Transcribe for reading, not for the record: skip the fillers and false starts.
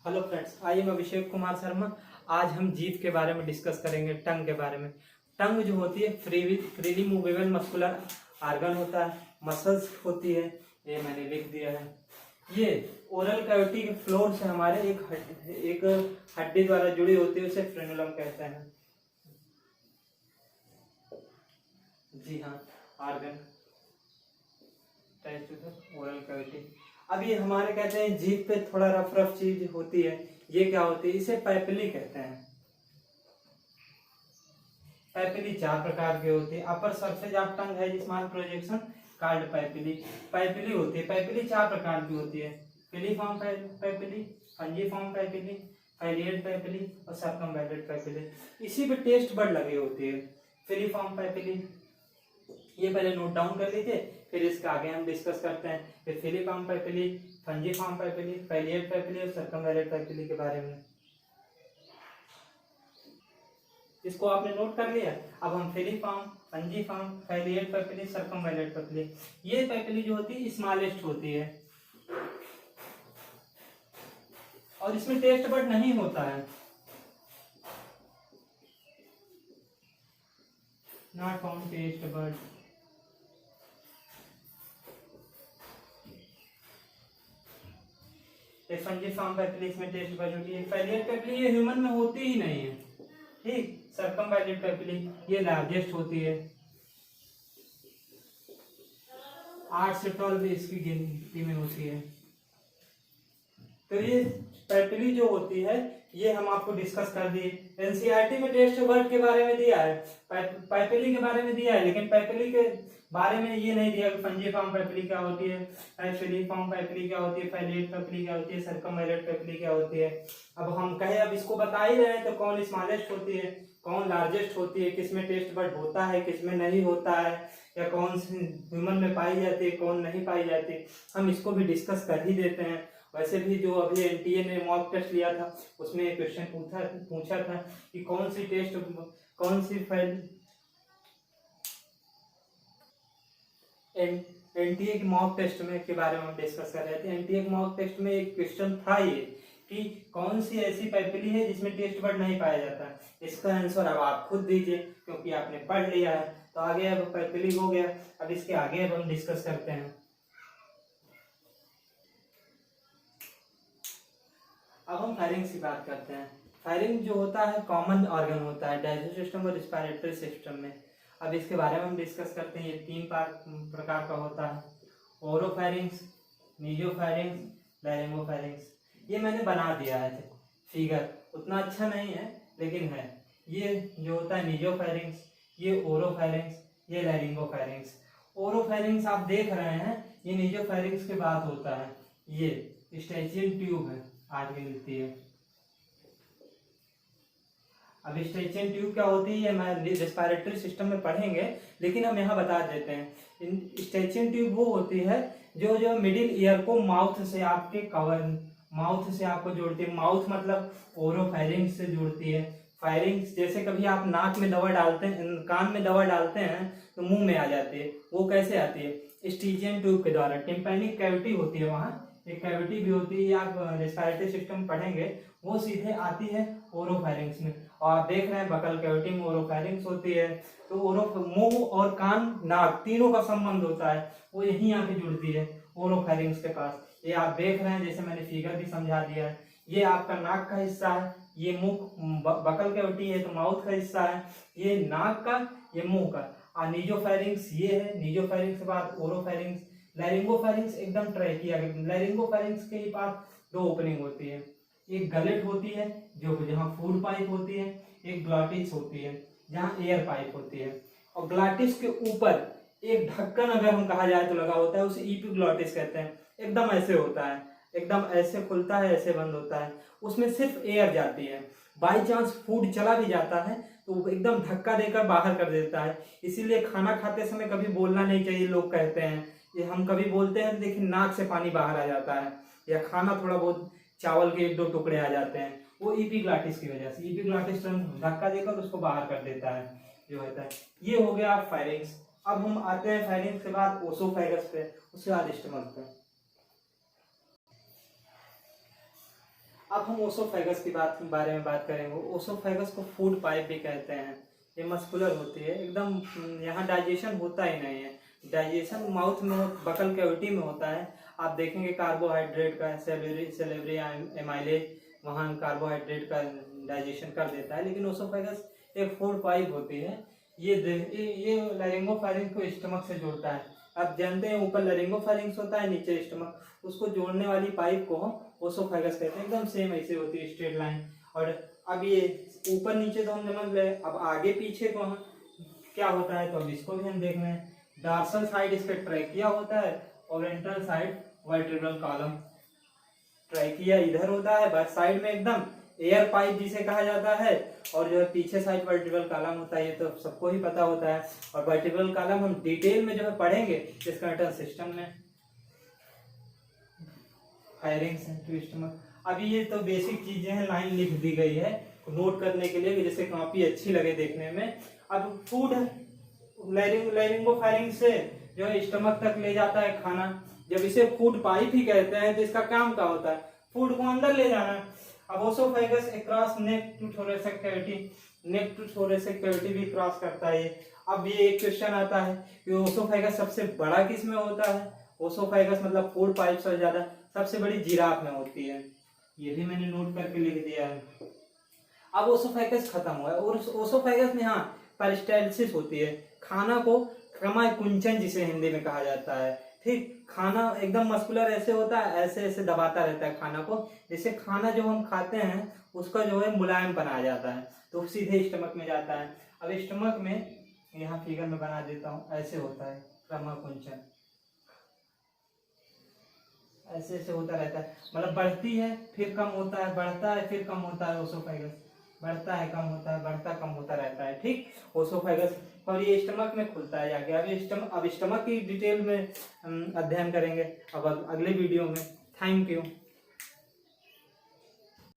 Hello friends, I am Abhishek Kumar Sharma. आज हम जीभ के बारे में डिस्कस करेंगे, टंग के बारे में। टंग जो होती है फ्रीली मूवेबल मस्कुलर ऑर्गन होता है, मसल्स होती है, ये मैंने लिख दिया है। ये ओरल कैविटी के फ्लोर से हमारे एक हड्डी द्वारा जुड़ी होती है, उसे फ्रेनुलम कहते हैं। जी हाँ, organ touch to the oral cavity. अब ये हमारे कहते हैं जीभ पे थोड़ा रफ रफ चीज होती है, ये क्या होती है? इसे पैपिली कहते हैं। पैपिली चार प्रकार की होती है। अपर सरफेस ऑफ टंग है small projection called papillae. Papillae होती है, पैपिली चार प्रकार की होती है। फिलीफॉर्म पैपिली, फंजीफॉर्म पैपिली, फाइलिएट पैपिली और सर्कमवैलेंट पैपिली। इसी पे टेस्ट बर्ड लगी होती है। फिलीफॉर्म पैपिली ये पहले नोट डाउन कर लीजिए, फिर इसका आगे हम डिस्कस करते हैं। फिर फिलीफॉर्म पैपिली, फंजीफॉर्म पैपिली, फाइलिएट पैपिली और सर्कमवैलेंट पैपिली के बारे में। इसको आपने नोट कर लिया। अब हम फिलीफॉर्म, फंजीफॉर्म, फाइलिएट पैपिली, सर्कमवैलेंट पैपिली, ये पैपिली जो होती है स्मॉलेस्ट होती है और इसमें टेस्ट बड नहीं होता है। Not found taste bud. Fungiform papillae इसमें टेस्ट बड होती है। फाइलिएट पैपिली ये ह्यूमन में होती ही नहीं है, ठीक। सर्कमवैलेंट पैपिली ये लार्जेस्ट होती है, 8 से 12 इसकी गिनती में होती है। तो ये पैपिली जो होती है ये हम आपको डिस्कस कर दिए। एनसीईआरटी में टेस्ट वर्ड के बारे में दिया है, पैपिली के बारे में दिया है, लेकिन पैपिली के बारे में ये नहीं दिया कि फंजीफॉर्म पैपिली क्या होती है, फिलीफॉर्म पैपिली क्या होती है, फाइलिएट पैपिली क्या होती है, सर्कमवैलेंट पैपिली क्या होती है। अब हम कहे अब इसको बता ही रहे हैं तो कौन स्मॉलेस्ट होती है, कौन लार्जेस्ट होती है, किसमें टेस्ट बर्ड होता है, किसमें नहीं होता है, या कौन सी ह्यूमन में पाई जाती है, कौन नहीं पाई जाती, हम इसको भी डिस्कस कर ही देते हैं। वैसे भी जो अभी एनटीए ने मॉक टेस्ट लिया था उसमें एक क्वेश्चन पूछा था कि कौन सी फाइल एनटीए की मॉक टेस्ट में के बारे में हम डिस्कस कर रहे थे। एनटीए के मॉक टेस्ट में एक क्वेश्चन था ये कि कौन सी ऐसी पैपिली है जिसमें टेस्ट बर्ड नहीं पाया जाता। इसका आंसर अब आप खुद दीजिए क्योंकि आपने पढ़ लिया है। तो आगे अब पैपिली हो गया, अब इसके आगे अब हम डिस्कस करते हैं। अब हम फायरिंग की बात करते हैं। फायरिंग जो होता है कॉमन ऑर्गन होता है डाइजेस्टिव सिस्टम और रिस्पिरेटरी सिस्टम में। अब इसके बारे में हम डिस्कस करते हैं। ये 3 प्रकार का होता है, ओरोफैरिंग्स, नीजोफैरिंग्स, लैरिंगोफैरिंग्स। ये मैंने बना दिया है फिगर, उतना अच्छा नहीं है लेकिन है। ये जो होता है नीजोफैरिंग्स, ये ओरोफैरिंग्स, ये लैरिंगोफैरिंग्स। ओरोफैरिंग्स आप देख रहे हैं, ये नीजोफैरिंग्स के बाद होता है। ये स्टैचियन ट्यूब है, आगे मिलती है। अब स्टैचियन ट्यूब क्या होती है ये हम रेस्पिरेटरी सिस्टम में पढ़ेंगे, लेकिन हम यहाँ बता देते हैं। स्टैचियन ट्यूब वो होती है जो मिडिल ईयर को माउथ से आपके माउथ से आपको जोड़ती है। माउथ मतलब ओरोफैरिंग्स से जोड़ती है। फायरिंग्स जैसे कभी आप नाक में दवा डालते हैं, कान में दवा डालते हैं तो मुंह में आ जाती है, वो कैसे आती है? स्टैचियन ट्यूब के द्वारा। टिम्पैनिक कैविटी होती है, वहाँ एक कैविटी भी होती है, आप रेस्पिरेटरी सिस्टम पढ़ेंगे, वो सीधे आती है ओरोफैरिंग्स में। और आप देख रहे हैं बकल कैविटी में ओरोफैरिंग्स होती है। तो मुंह और कान नाक तीनों का संबंध होता है, वो यहीं आके जुड़ती है ओरोफैरिंग्स के पास। ये आप देख रहे हैं, जैसे मैंने फिगर भी समझा दिया है। ये आपका नाक का हिस्सा है, ये मुंह बकल कैविटी है तो माउथ का हिस्सा है, ये नाक का, ये मुंह का। और नीजोफैरिंग्स ये है, नीजोफैरिंग्स के बाद ओरोफैरिंग्स। लैरिंगोफैरिंग्स एकदम ट्रैकिया के। लैरिंगोफैरिंग्स के पास 2 ओपनिंग होती है, एक गलेट होती है जो जहाँ फूड पाइप होती है, एक ग्लॉटिस होती है जहाँ एयर पाइप होती है। और ग्लॉटिस के ऊपर एक ढक्कन अगर हम कहा जाए तो लगा होता है, उसे इपिग्लॉटिस कहते हैं। एकदम ऐसे होता है, एकदम ऐसे खुलता है, ऐसे बंद होता है, उसमें सिर्फ एयर जाती है। बाई चांस फूड चला भी जाता है तो एकदम धक्का देकर बाहर कर देता है। इसीलिए खाना खाते समय कभी बोलना नहीं चाहिए, लोग कहते हैं। ये हम कभी बोलते हैं तो देखिए नाक से पानी बाहर आ जाता है, या खाना थोड़ा बहुत चावल के 1-2 टुकड़े आ जाते हैं, वो इपिग्लॉटिस की वजह से। इपिग्लॉटिस धक्का देकर उसको बाहर कर देता है जो होता है। ये हो गया फायरिंग्स। अब हम आते हैं फायरिंग्स के बाद ओसोफेगस पे, उसके बाद स्टमक पे। अब हम ओसोफेगस की बारे में बात करेंगे। ओसोफेगस को फूड पाइप भी कहते हैं। ये मस्कुलर होती है एकदम, यहाँ डाइजेशन होता ही नहीं है। डाइजेशन माउथ में बकल कैविटी में होता है। आप देखेंगे कार्बोहाइड्रेट का सेलेवरी एमाइलेज वहाँ कार्बोहाइड्रेट का डाइजेशन कर देता है, लेकिन ओसोफेगस एक फूड पाइप होती है। ये लैरिंगोफैरिंक्स को स्टमक से जोड़ता है। आप जानते हैं ऊपर लैरिंगोफैरिंक्स होता है, नीचे स्टमक, उसको जोड़ने वाली पाइप को हम ओसोफेगस कहते हैं। एकदम सेम ऐसे होती है, स्ट्रेट लाइन। और अब ये ऊपर नीचे तो हम समझ गए, अब आगे पीछे को हम क्या होता है तो अब इसको भी हम देख रहे हैं। डार्सल साइड इसका ट्रैकिया होता है और ventral side vertebral column. Trachea इधर होता है बैक साइड में एकदम, एयर पाइप जिसे कहा जाता है, और जो है पीछे साइड वर्टिब्रल कॉलम होता है। ये तो सबको ही पता होता है। और वर्टिब्रल कॉलम हम डिटेल में जो है पढ़ेंगे स्केलेटल सिस्टम में। Firings to stomach. अभी ये तो बेसिक चीजें हैं, लाइन लिख दी गई है नोट करने के लिए, जैसे काफी अच्छी लगे देखने में। अब फूड लैरिंगोफैरिंक्स से जो है स्टमक तक ले जाता है खाना। जब इसे फूड पाइप ही कहते हैं तो इसका काम क्या होता है, फूड को अंदर ले जाना। अब oesophagus across neck to thoracic cavity, neck to thoracic cavity भी क्रॉस करता है। अब ये एक क्वेश्चन आता है कि ओसोफेगस सबसे बड़ा किस में होता है। ओसोफेगस मतलब फूड पाइप से ज्यादा सबसे बड़ी जिराफ में होती है। ये भी मैंने नोट करके लिख दिया है। अब ओसोफेगस खत्म हुआ है और ओसोफेगस में हाँ पेरिस्टाल्सिस होती है। खाना को क्रमश कुंचन जिसे हिंदी में कहा जाता है। ठीक, खाना एकदम मस्कुलर ऐसे होता है, ऐसे ऐसे दबाता रहता है खाना को, जिससे खाना जो हम खाते हैं उसका जो है मुलायम बना जाता है, तो सीधे स्टमक में जाता है। अब स्टमक में यहाँ फिगर में बना देता हूँ, ऐसे होता है क्रमश कुंचन, ऐसे ऐसे होता रहता है। मतलब बढ़ती है फिर कम होता है, बढ़ता है फिर कम होता है। ओसोफेगस बढ़ता है कम होता है, बढ़ता कम होता रहता है। ठीक, ओसोफेगस। और ये स्टमक में खुलता है जाके। अब स्टमक की डिटेल में अध्ययन करेंगे अब अगले वीडियो में। Thank you.